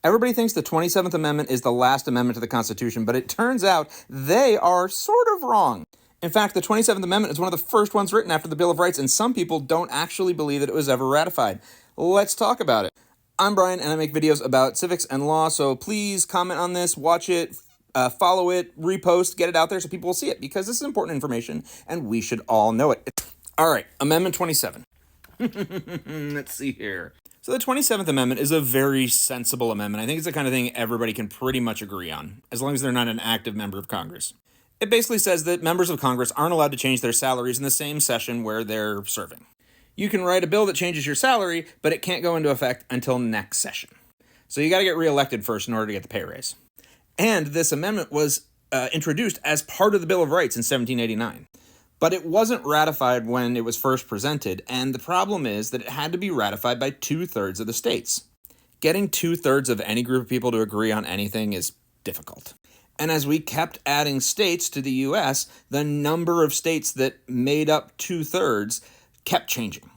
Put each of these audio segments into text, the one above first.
Everybody thinks the 27th Amendment is the last amendment to the Constitution, but it turns out they are sort of wrong. In fact, the 27th Amendment is one of the first ones written after the Bill of Rights, and some people don't actually believe that it was ever ratified. Let's talk about it. I'm Brian, and I make videos about civics and law, so please comment on this, watch it, follow it, repost, get it out there so people will see it, because this is important information, and we should all know it. All right, Amendment 27. Let's see here. So the 27th Amendment is a very sensible amendment. I think it's the kind of thing everybody can pretty much agree on, as long as they're not an active member of Congress. It basically says that members of Congress aren't allowed to change their salaries in the same session where they're serving. You can write a bill that changes your salary, but it can't go into effect until next session. So you got to get reelected first in order to get the pay raise. And this amendment was introduced as part of the Bill of Rights in 1789. But it wasn't ratified when it was first presented, and the problem is that it had to be ratified by 2/3 of the states. Getting 2/3 of any group of people to agree on anything is difficult. And as we kept adding states to the U.S., the number of states that made up 2/3 kept changing.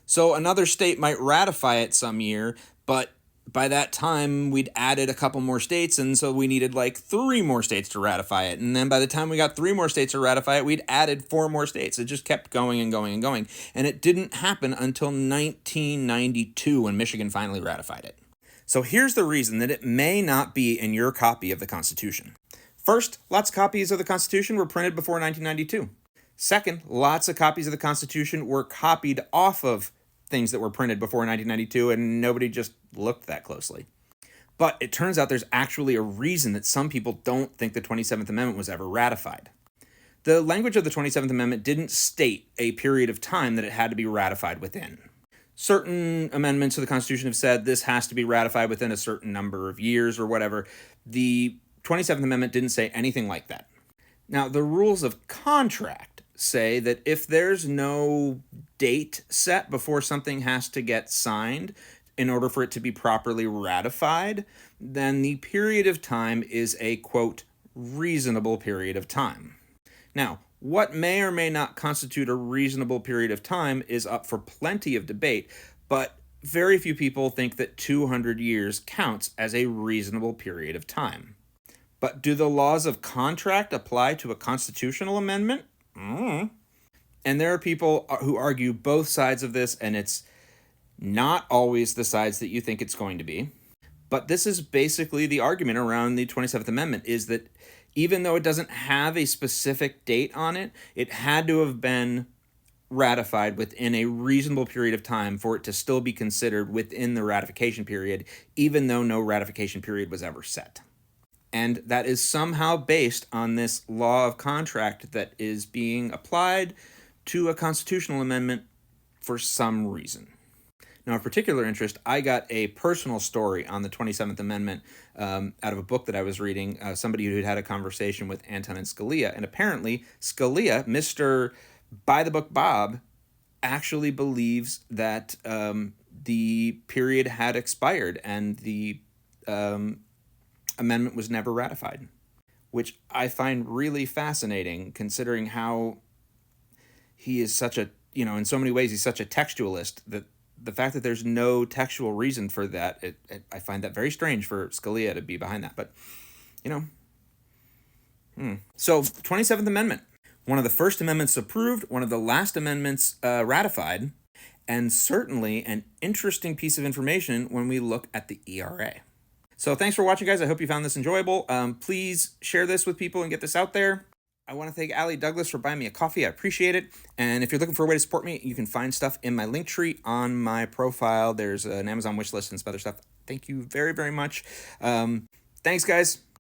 So another state might ratify it some year, but by that time, we'd added a couple more states, and so we needed like 3 more states to ratify it. And then by the time we got 3 more states to ratify it, we'd added 4 more states. It just kept going and going and going. And it didn't happen until 1992 when Michigan finally ratified it. So here's the reason that it may not be in your copy of the Constitution. First, lots of copies of the Constitution were printed before 1992. Second, lots of copies of the Constitution were copied off of things that were printed before 1992, and nobody just looked that closely. But it turns out there's actually a reason that some people don't think the 27th Amendment was ever ratified. The language of the 27th Amendment didn't state a period of time that it had to be ratified within. Certain amendments to the Constitution have said this has to be ratified within a certain number of years or whatever. The 27th Amendment didn't say anything like that. Now, the rules of contract say that if there's no date set before something has to get signed in order for it to be properly ratified, then the period of time is a, quote, reasonable period of time. Now, what may or may not constitute a reasonable period of time is up for plenty of debate, but very few people think that 200 years counts as a reasonable period of time. But do the laws of contract apply to a constitutional amendment? And there are people who argue both sides of this, and it's not always the sides that you think it's going to be. But this is basically the argument around the 27th Amendment, is that even though it doesn't have a specific date on it, it had to have been ratified within a reasonable period of time for it to still be considered within the ratification period, even though no ratification period was ever set. And that is somehow based on this law of contract that is being applied to a constitutional amendment for some reason. Now, of particular interest, I got a personal story on the 27th Amendment out of a book that I was reading, somebody who had a conversation with Antonin Scalia. And apparently, Scalia, Mr. By-the-Book Bob, actually believes that the period had expired and the amendment was never ratified, which I find really fascinating considering how he is such a, in so many ways, he's such a textualist that the fact that there's no textual reason for that, I find that very strange for Scalia to be behind that. But, So, 27th Amendment, one of the first amendments approved, one of the last amendments ratified, and certainly an interesting piece of information when we look at the ERA. So thanks for watching, guys. I hope you found this enjoyable. Please share this with people and get this out there. I want to thank Allie Douglas for buying me a coffee. I appreciate it. And if you're looking for a way to support me, you can find stuff in my link tree on my profile. There's an Amazon wish list and some other stuff. Thank you very, very much. Thanks, guys.